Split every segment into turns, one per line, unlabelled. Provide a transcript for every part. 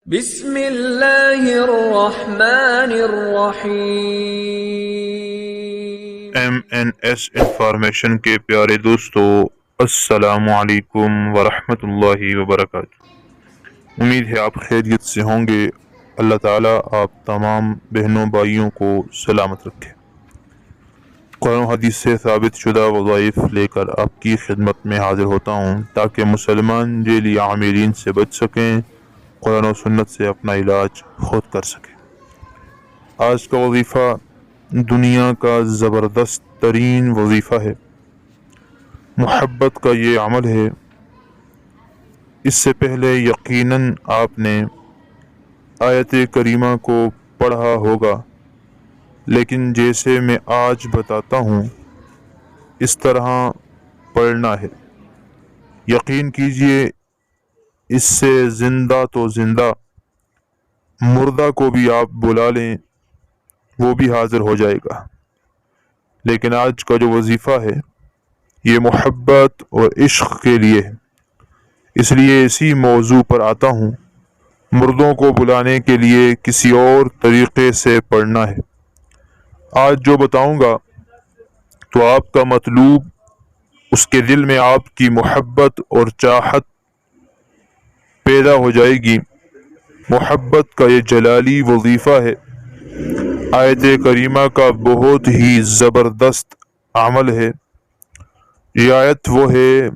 بسم اللہ الرحمن الرحیم۔
ایم این ایس انفارمیشن کے پیارے دوستو، السلام علیکم ورحمۃ اللہ وبرکاتہ۔ امید ہے آپ خیریت سے ہوں گے۔ اللہ تعالیٰ آپ تمام بہنوں بھائیوں کو سلامت رکھے۔ قرآن و حدیث سے ثابت شدہ وظائف لے کر آپ کی خدمت میں حاضر ہوتا ہوں تاکہ مسلمان ذیلی عاملین سے بچ سکیں، قرآن و سنت سے اپنا علاج خود کر سکیں۔ آج کا وظیفہ دنیا کا زبردست ترین وظیفہ ہے۔ محبت کا یہ عمل ہے۔ اس سے پہلے یقیناً آپ نے آیت کریمہ کو پڑھا ہوگا، لیکن جیسے میں آج بتاتا ہوں اس طرح پڑھنا ہے۔ یقین کیجئے اس سے زندہ تو زندہ، مردہ کو بھی آپ بلا لیں وہ بھی حاضر ہو جائے گا۔ لیکن آج کا جو وظیفہ ہے یہ محبت اور عشق کے لیے ہے، اس لیے اسی موضوع پر آتا ہوں۔ مردوں کو بلانے کے لیے کسی اور طریقے سے پڑھنا ہے۔ آج جو بتاؤں گا تو آپ کا مطلوب اس کے دل میں آپ کی محبت اور چاہت پیدا ہو جائے گی۔ محبت کا یہ جلالی وظیفہ ہے۔ آیت کریمہ کا بہت ہی زبردست عمل ہے۔ یہ آیت وہ ہے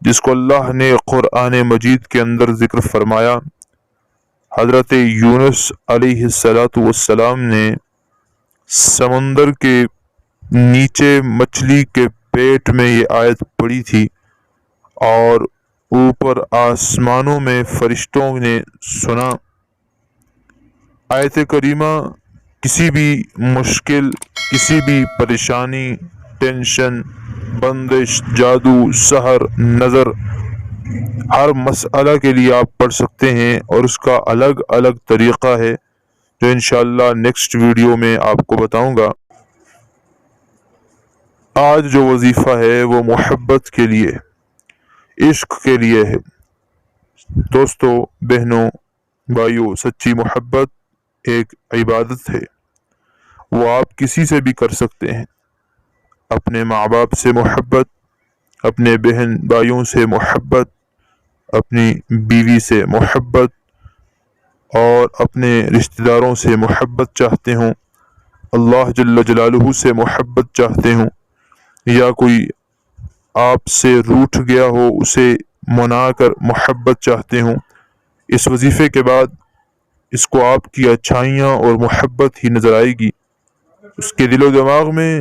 جس کو اللہ نے قرآن مجید کے اندر ذکر فرمایا۔ حضرت یونس علیہ السلام نے سمندر کے نیچے مچھلی کے پیٹ میں یہ آیت پڑھی تھی، اور اوپر آسمانوں میں فرشتوں نے سنا۔ آیت کریمہ کسی بھی مشکل، کسی بھی پریشانی، ٹینشن، بندش، جادو، سحر، نظر، ہر مسئلہ کے لیے آپ پڑھ سکتے ہیں، اور اس کا الگ الگ طریقہ ہے جو انشاءاللہ نیکسٹ ویڈیو میں آپ کو بتاؤں گا۔ آج جو وظیفہ ہے وہ محبت کے لیے، عشق کے لیے ہے۔ دوستو، بہنوں، بھائیوں، سچی محبت ایک عبادت ہے۔ وہ آپ کسی سے بھی کر سکتے ہیں۔ اپنے ماں باپ سے محبت، اپنے بہن بھائیوں سے محبت، اپنی بیوی سے محبت، اور اپنے رشتہ داروں سے محبت چاہتے ہوں، اللہ جل جلالہ سے محبت چاہتے ہوں، یا کوئی آپ سے روٹھ گیا ہو اسے منا کر محبت چاہتے ہوں، اس وظیفے کے بعد اس کو آپ کی اچھائیاں اور محبت ہی نظر آئے گی۔ اس کے دل و دماغ میں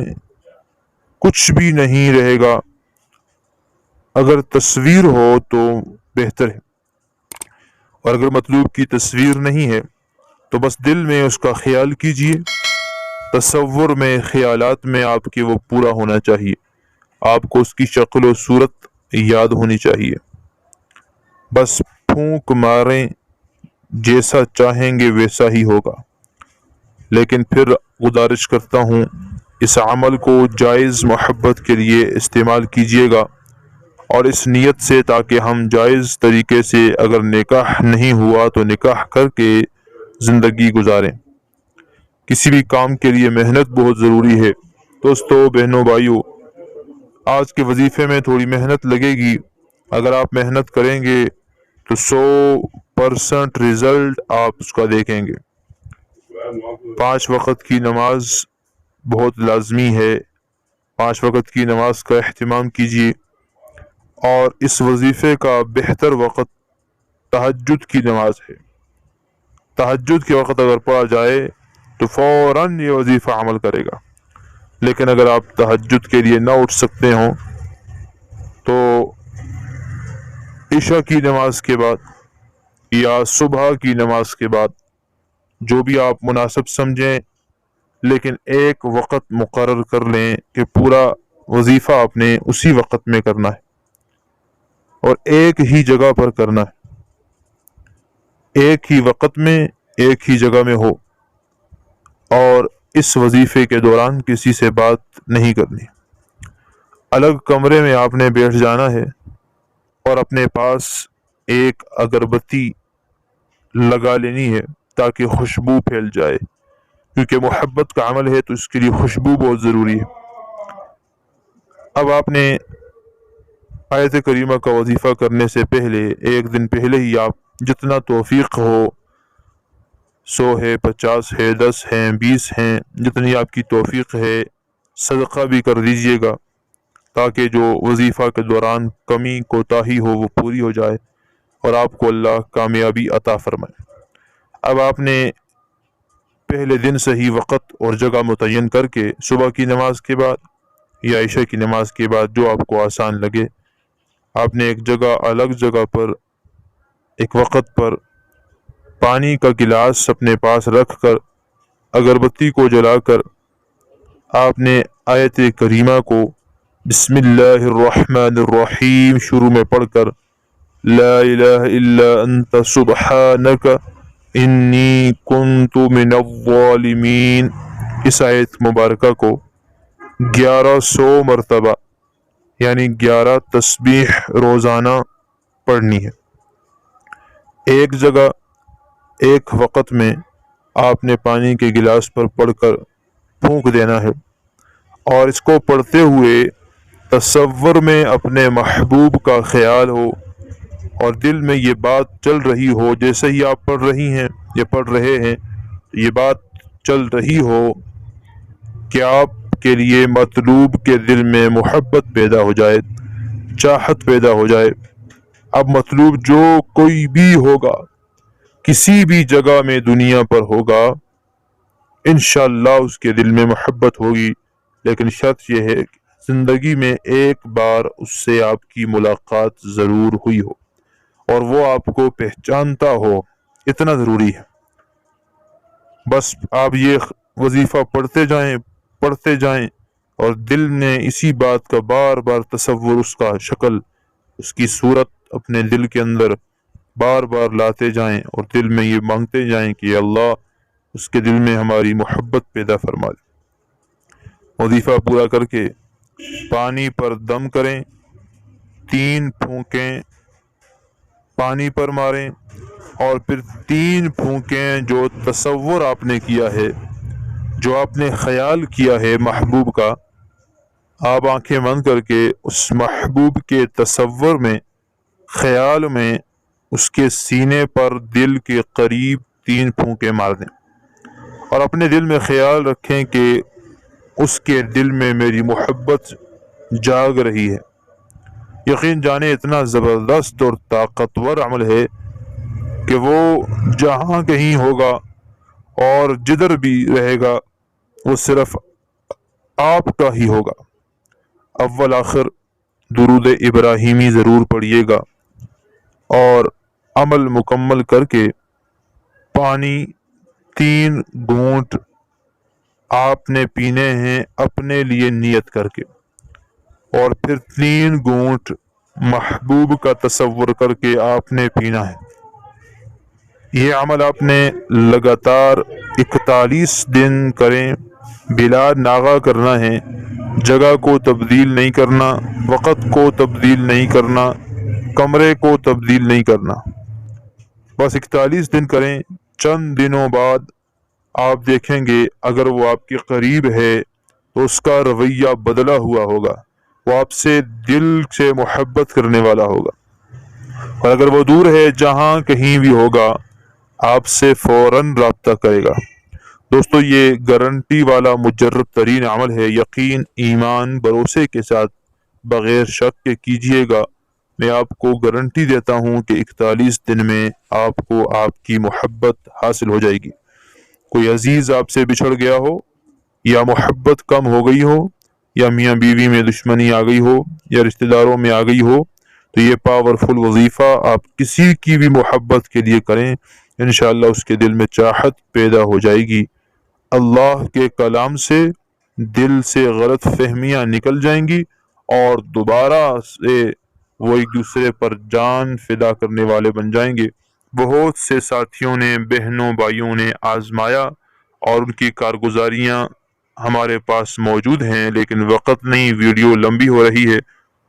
کچھ بھی نہیں رہے گا۔ اگر تصویر ہو تو بہتر ہے، اور اگر مطلوب کی تصویر نہیں ہے تو بس دل میں اس کا خیال کیجئے۔ تصور میں، خیالات میں آپ کے وہ پورا ہونا چاہیے۔ آپ کو اس کی شکل و صورت یاد ہونی چاہیے۔ بس پھونک ماریں، جیسا چاہیں گے ویسا ہی ہوگا۔ لیکن پھر گزارش کرتا ہوں اس عمل کو جائز محبت کے لیے استعمال کیجیے گا، اور اس نیت سے تاکہ ہم جائز طریقے سے، اگر نکاح نہیں ہوا تو نکاح کر کے زندگی گزاریں۔ کسی بھی کام کے لیے محنت بہت ضروری ہے۔ دوستو، بہنوں، بھائیوں، آج کے وظیفے میں تھوڑی محنت لگے گی۔ اگر آپ محنت کریں گے تو 100% رزلٹ آپ اس کا دیکھیں گے۔ 5 وقت کی نماز بہت لازمی ہے۔ 5 وقت کی نماز کا اہتمام کیجیے، اور اس وظیفے کا بہتر وقت تہجد کی نماز ہے۔ تہجد کے وقت اگر پڑھا جائے تو فوراً یہ وظیفہ عمل کرے گا۔ لیکن اگر آپ تہجد کے لیے نہ اٹھ سکتے ہوں تو عشاء کی نماز کے بعد یا صبح کی نماز کے بعد، جو بھی آپ مناسب سمجھیں، لیکن ایک وقت مقرر کر لیں کہ پورا وظیفہ آپ نے اسی وقت میں کرنا ہے، اور ایک ہی جگہ پر کرنا ہے۔ ایک ہی وقت میں، ایک ہی جگہ میں ہو، اور اس وظیفے کے دوران کسی سے بات نہیں کرنی۔ الگ کمرے میں آپ نے بیٹھ جانا ہے، اور اپنے پاس ایک اگربتی لگا لینی ہے تاکہ خوشبو پھیل جائے، کیونکہ محبت کا عمل ہے تو اس کے لیے خوشبو بہت ضروری ہے۔ اب آپ نے آیت کریمہ کا وظیفہ کرنے سے پہلے ایک دن پہلے ہی آپ جتنا توفیق ہو، 100 ہے، 50 ہے، 10 ہیں، 20 ہیں، جتنی آپ کی توفیق ہے صدقہ بھی کر دیجئے گا، تاکہ جو وظیفہ کے دوران کمی کوتاہی ہو وہ پوری ہو جائے اور آپ کو اللہ کامیابی عطا فرمائے۔ اب آپ نے پہلے دن صحیح وقت اور جگہ متعین کر کے صبح کی نماز کے بعد یا عشاء کی نماز کے بعد جو آپ کو آسان لگے، آپ نے ایک جگہ، الگ جگہ پر، ایک وقت پر پانی کا گلاس اپنے پاس رکھ کر اگربتی کو جلا کر آپ نے آیت کریمہ کو بسم اللہ الرحمن الرحیم شروع میں پڑھ کر لا الہ الا انت سبحانک انی کنت من الظالمین، اس آیت مبارکہ کو 1100 مرتبہ یعنی 11 تسبیح روزانہ پڑھنی ہے۔ ایک جگہ ایک وقت میں آپ نے پانی کے گلاس پر پڑھ کر پھونک دینا ہے، اور اس کو پڑھتے ہوئے تصور میں اپنے محبوب کا خیال ہو اور دل میں یہ بات چل رہی ہو، جیسے ہی آپ پڑھ رہی ہیں یا پڑھ رہے ہیں یہ بات چل رہی ہو کہ آپ کے لیے مطلوب کے دل میں محبت پیدا ہو جائے، چاہت پیدا ہو جائے۔ اب مطلوب جو کوئی بھی ہوگا، کسی بھی جگہ میں دنیا پر ہوگا، انشاءاللہ اس کے دل میں محبت ہوگی، لیکن شرط یہ ہے کہ زندگی میں ایک بار اس سے آپ کی ملاقات ضرور ہوئی ہو اور وہ آپ کو پہچانتا ہو، اتنا ضروری ہے۔ بس آپ یہ وظیفہ پڑھتے جائیں اور دل میں اسی بات کا بار بار تصور، اس کا شکل، اس کی صورت اپنے دل کے اندر بار بار لاتے جائیں اور دل میں یہ مانگتے جائیں کہ اللہ اس کے دل میں ہماری محبت پیدا فرما دے۔ وظیفہ پورا کر کے پانی پر دم کریں، 3 پھونکیں پانی پر ماریں اور پھر 3 پھونکیں جو تصور آپ نے کیا ہے، جو آپ نے خیال کیا ہے محبوب کا، آپ آنکھیں بند کر کے اس محبوب کے تصور میں، خیال میں اس کے سینے پر دل کے قریب 3 پھونکیں مار دیں اور اپنے دل میں خیال رکھیں کہ اس کے دل میں میری محبت جاگ رہی ہے۔ یقین جانے اتنا زبردست اور طاقتور عمل ہے کہ وہ جہاں کہیں ہوگا اور جدھر بھی رہے گا وہ صرف آپ کا ہی ہوگا۔ اول آخر درود ابراہیمی ضرور پڑھیے گا اور عمل مکمل کر کے پانی 3 گھونٹ آپ نے پینے ہیں اپنے لیے نیت کر کے، اور پھر 3 گھونٹ محبوب کا تصور کر کے آپ نے پینا ہے۔ یہ عمل آپ نے لگاتار 41 دن کریں، بلا ناغہ کرنا ہے، جگہ کو تبدیل نہیں کرنا، وقت کو تبدیل نہیں کرنا، کمرے کو تبدیل نہیں کرنا، بس 41 دن کریں۔ چند دنوں بعد آپ دیکھیں گے اگر وہ آپ کے قریب ہے تو اس کا رویہ بدلا ہوا ہوگا، وہ آپ سے دل سے محبت کرنے والا ہوگا، اور اگر وہ دور ہے، جہاں کہیں بھی ہوگا، آپ سے فوراً رابطہ کرے گا۔ دوستو یہ گارنٹی والا مجرب ترین عمل ہے، یقین، ایمان، بھروسے کے ساتھ بغیر شک کے کیجئے گا۔ میں آپ کو گارنٹی دیتا ہوں کہ 41 دن میں آپ کو آپ کی محبت حاصل ہو جائے گی۔ کوئی عزیز آپ سے بچھڑ گیا ہو، یا محبت کم ہو گئی ہو، یا میاں بیوی میں دشمنی آ گئی ہو، یا رشتہ داروں میں آ گئی ہو، تو یہ پاورفل وظیفہ آپ کسی کی بھی محبت کے لیے کریں، انشاءاللہ اس کے دل میں چاہت پیدا ہو جائے گی۔ اللہ کے کلام سے دل سے غلط فہمیاں نکل جائیں گی اور دوبارہ سے وہ ایک دوسرے پر جان فدا کرنے والے بن جائیں گے۔ بہت سے ساتھیوں نے، بہنوں بھائیوں نے آزمایا اور ان کی کارگزاریاں ہمارے پاس موجود ہیں، لیکن وقت نہیں، ویڈیو لمبی ہو رہی ہے،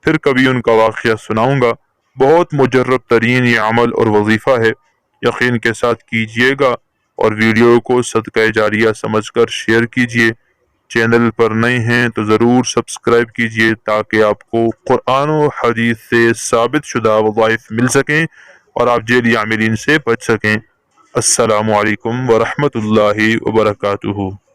پھر کبھی ان کا واقعہ سناؤں گا۔ بہت مجرب ترین یہ عمل اور وظیفہ ہے، یقین کے ساتھ کیجیے گا اور ویڈیو کو صدقہ جاریہ سمجھ کر شیئر کیجیے۔ چینل پر نئے ہیں تو ضرور سبسکرائب کیجیے تاکہ آپ کو قرآن و حدیث سے ثابت شدہ وظائف مل سکیں اور آپ جعلی عاملین سے بچ سکیں۔ السلام علیکم ورحمۃ اللہ وبرکاتہ۔